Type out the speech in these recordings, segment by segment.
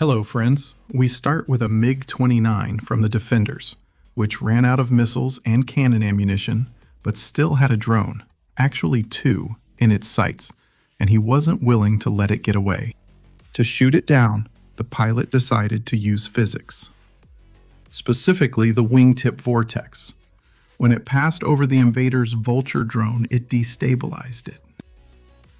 Hello, friends. We start with a MiG-29 from the Defenders, which ran out of missiles and cannon ammunition, but still had a drone, actually two, in its sights, and he wasn't willing to let it get away. To shoot it down, the pilot decided to use physics, specifically the wingtip vortex. When it passed over the invader's Vulture drone, it destabilized it.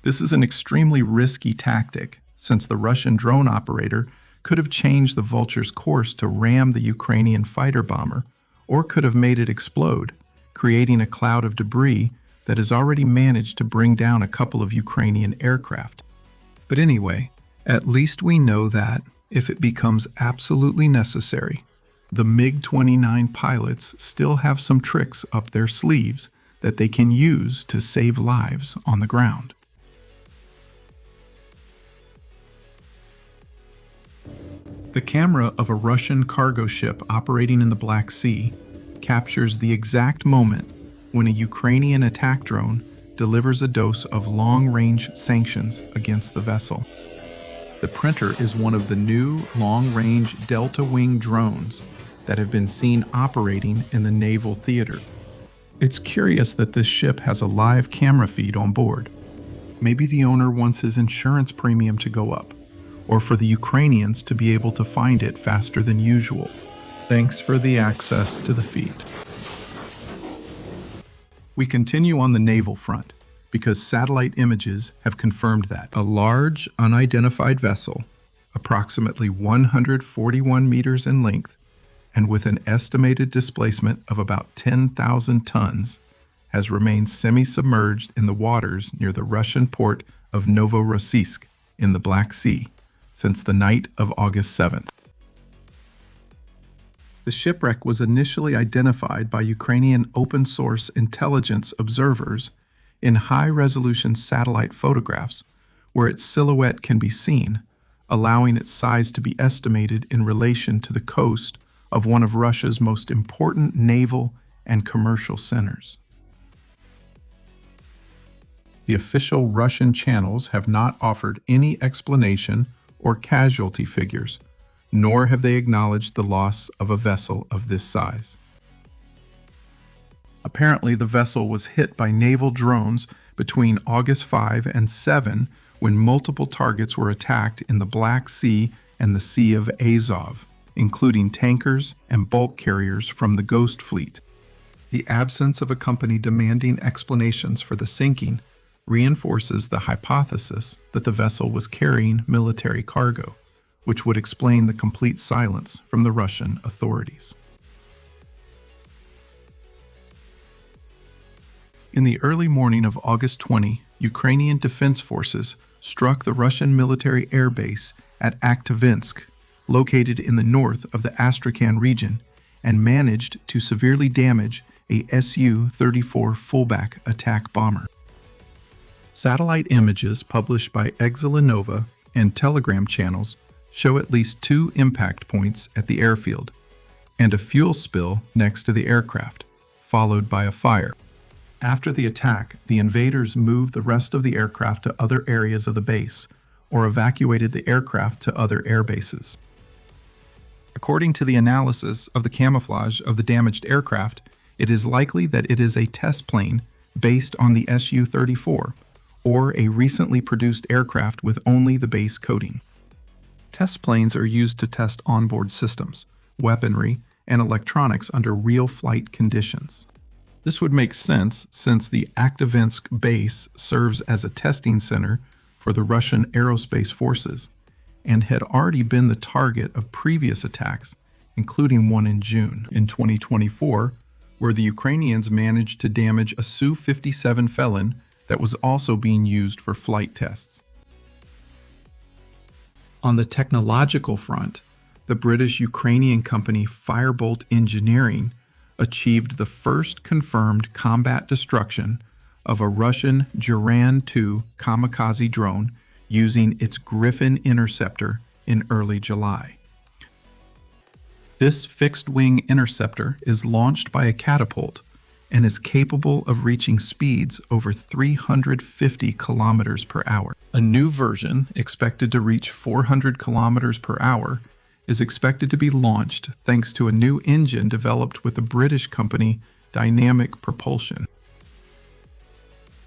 This is an extremely risky tactic, since the Russian drone operator could have changed the Vulture's course to ram the Ukrainian fighter bomber, or could have made it explode, creating a cloud of debris that has already managed to bring down a couple of Ukrainian aircraft. But anyway, at least we know that, if it becomes absolutely necessary, the MiG-29 pilots still have some tricks up their sleeves that they can use to save lives on the ground. The camera of a Russian cargo ship operating in the Black Sea captures the exact moment when a Ukrainian attack drone delivers a dose of long-range sanctions against the vessel. The printer is one of the new long-range Delta Wing drones that have been seen operating in the naval theater. It's curious that this ship has a live camera feed on board. Maybe the owner wants his insurance premium to go up, or for the Ukrainians to be able to find it faster than usual. Thanks for the access to the feed. We continue on the naval front, because satellite images have confirmed that a large, unidentified vessel, approximately 141 meters in length, and with an estimated displacement of about 10,000 tons, has remained semi-submerged in the waters near the Russian port of Novorossiysk in the Black Sea since the night of August 7th. The shipwreck was initially identified by Ukrainian open-source intelligence observers in high-resolution satellite photographs, where its silhouette can be seen, allowing its size to be estimated in relation to the coast of one of Russia's most important naval and commercial centers. The official Russian channels have not offered any explanation or casualty figures, nor have they acknowledged the loss of a vessel of this size. Apparently, the vessel was hit by naval drones between August 5 and 7 when multiple targets were attacked in the Black Sea and the Sea of Azov, including tankers and bulk carriers from the Ghost Fleet. The absence of a company demanding explanations for the sinking reinforces the hypothesis that the vessel was carrying military cargo, which would explain the complete silence from the Russian authorities. In the early morning of August 20, Ukrainian defense forces struck the Russian military airbase at Aktovinsk, located in the north of the Astrakhan region, and managed to severely damage a Su-34 fullback attack bomber. Satellite images published by Exilanova and Telegram channels show at least 2 impact points at the airfield, and a fuel spill next to the aircraft, followed by a fire. After the attack, the invaders moved the rest of the aircraft to other areas of the base, or evacuated the aircraft to other air bases. According to the analysis of the camouflage of the damaged aircraft, it is likely that it is a test plane based on the Su-34, or a recently produced aircraft with only the base coating. Test planes are used to test onboard systems, weaponry, and electronics under real flight conditions. This would make sense since the Aktovinsk base serves as a testing center for the Russian aerospace forces, and had already been the target of previous attacks, including one in June in 2024, where the Ukrainians managed to damage a Su-57 Felon that was also being used for flight tests. On the technological front, the British-Ukrainian company Firebolt Engineering achieved the first confirmed combat destruction of a Russian Buran-2 kamikaze drone using its Griffin Interceptor in early July. This fixed-wing interceptor is launched by a catapult and is capable of reaching speeds over 350 kilometers per hour. A new version, expected to reach 400 kilometers per hour, is expected to be launched thanks to a new engine developed with the British company Dynamic Propulsion.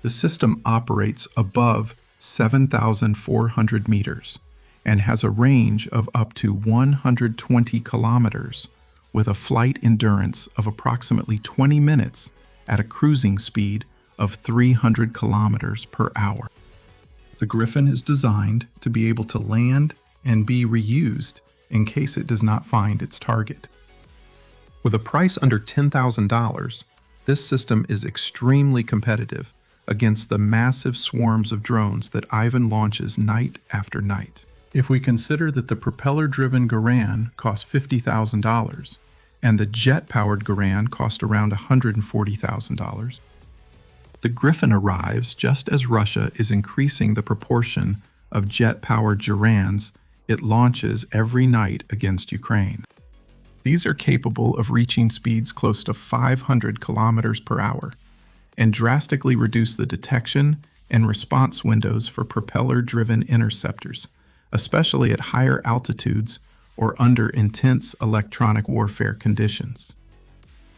The system operates above 7,400 meters and has a range of up to 120 kilometers, with a flight endurance of approximately 20 minutes at a cruising speed of 300 kilometers per hour. The Griffin is designed to be able to land and be reused in case it does not find its target. With a price under $10,000, this system is extremely competitive against the massive swarms of drones that Ivan launches night after night. If we consider that the propeller-driven Garand costs $50,000 and the jet-powered Garand cost around $140,000, the Griffin arrives just as Russia is increasing the proportion of jet-powered Garands it launches every night against Ukraine. These are capable of reaching speeds close to 500 kilometers per hour and drastically reduce the detection and response windows for propeller-driven interceptors, especially at higher altitudes or under intense electronic warfare conditions.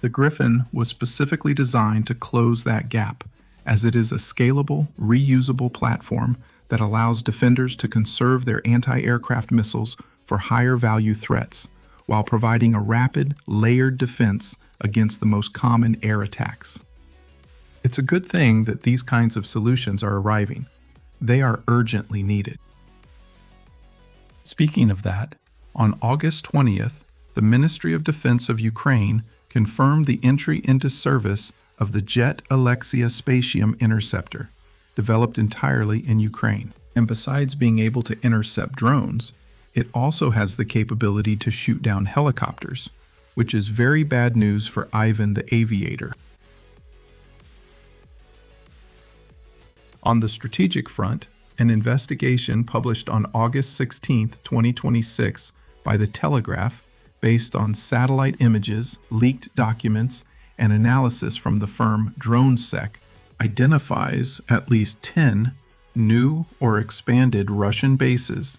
The Griffin was specifically designed to close that gap, as it is a scalable, reusable platform that allows defenders to conserve their anti-aircraft missiles for higher-value threats, while providing a rapid, layered defense against the most common air attacks. It's a good thing that these kinds of solutions are arriving. They are urgently needed. Speaking of that, on August 20th, the Ministry of Defense of Ukraine confirmed the entry into service of the Jet Alexia Spatium Interceptor, developed entirely in Ukraine. And besides being able to intercept drones, it also has the capability to shoot down helicopters, which is very bad news for Ivan the Aviator. On the strategic front, an investigation published on August 16, 2026 by The Telegraph, based on satellite images, leaked documents, and analysis from the firm DroneSec, identifies at least 10 new or expanded Russian bases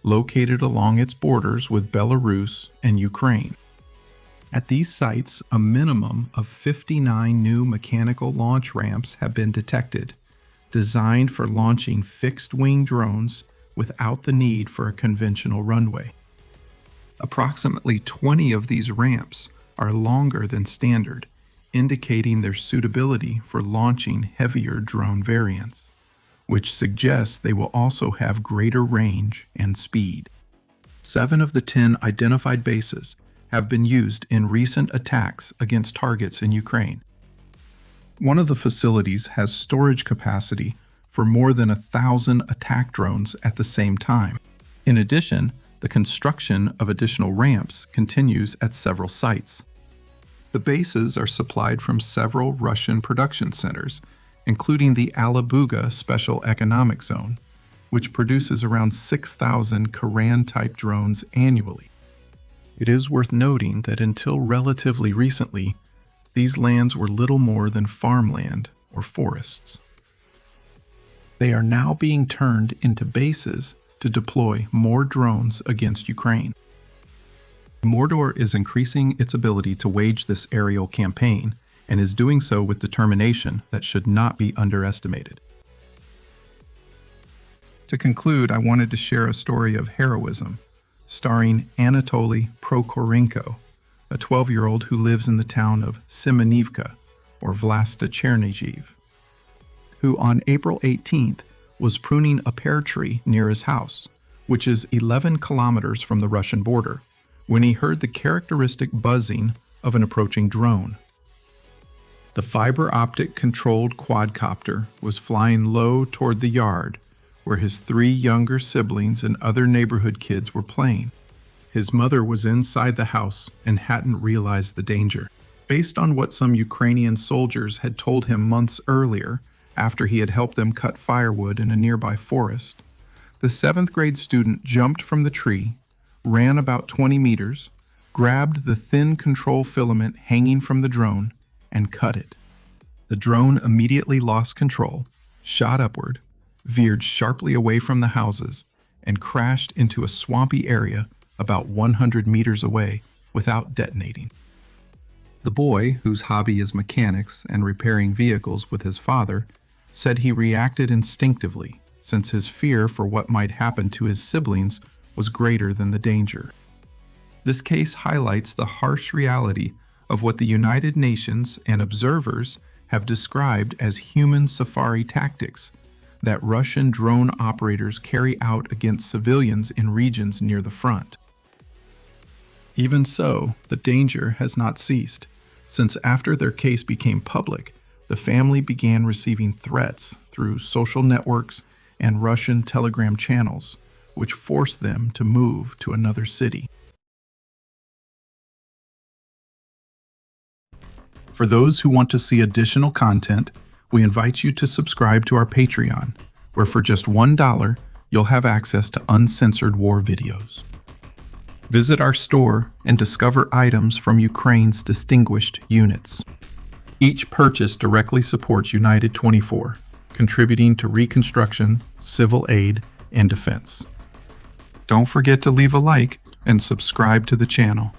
located along its borders with Belarus and Ukraine. At these sites, a minimum of 59 new mechanical launch ramps have been detected, designed for launching fixed-wing drones without the need for a conventional runway. Approximately 20 of these ramps are longer than standard, indicating their suitability for launching heavier drone variants, which suggests they will also have greater range and speed. 7 of the 10 identified bases have been used in recent attacks against targets in Ukraine. One of the facilities has storage capacity for more than 1,000 attack drones at the same time. In addition, the construction of additional ramps continues at several sites. The bases are supplied from several Russian production centers, including the Alabuga Special Economic Zone, which produces around 6,000 Garand-type drones annually. It is worth noting that until relatively recently, these lands were little more than farmland or forests. They are now being turned into bases to deploy more drones against Ukraine. Mordor is increasing its ability to wage this aerial campaign and is doing so with determination that should not be underestimated. To conclude, I wanted to share a story of heroism, starring Anatoly Prokorenko, a 12-year-old who lives in the town of Simonivka, or Vlasta Chernihiv, who on April 18th was pruning a pear tree near his house, which is 11 kilometers from the Russian border, when he heard the characteristic buzzing of an approaching drone. The fiber-optic controlled quadcopter was flying low toward the yard where his 3 younger siblings and other neighborhood kids were playing. His mother was inside the house and hadn't realized the danger. Based on what some Ukrainian soldiers had told him months earlier, after he had helped them cut firewood in a nearby forest, the 7th grade student jumped from the tree, ran about 20 meters, grabbed the thin control filament hanging from the drone, and cut it. The drone immediately lost control, shot upward, veered sharply away from the houses, and crashed into a swampy area about 100 meters away without detonating. The boy, whose hobby is mechanics and repairing vehicles with his father, said he reacted instinctively, since his fear for what might happen to his siblings was greater than the danger. This case highlights the harsh reality of what the United Nations and observers have described as human safari tactics that Russian drone operators carry out against civilians in regions near the front. Even so, the danger has not ceased, since after their case became public, the family began receiving threats through social networks and Russian Telegram channels, which forced them to move to another city. For those who want to see additional content, we invite you to subscribe to our Patreon, where for just $1, you'll have access to uncensored war videos. Visit our store and discover items from Ukraine's distinguished units. Each purchase directly supports United 24, contributing to reconstruction, civil aid, and defense. Don't forget to leave a like and subscribe to the channel.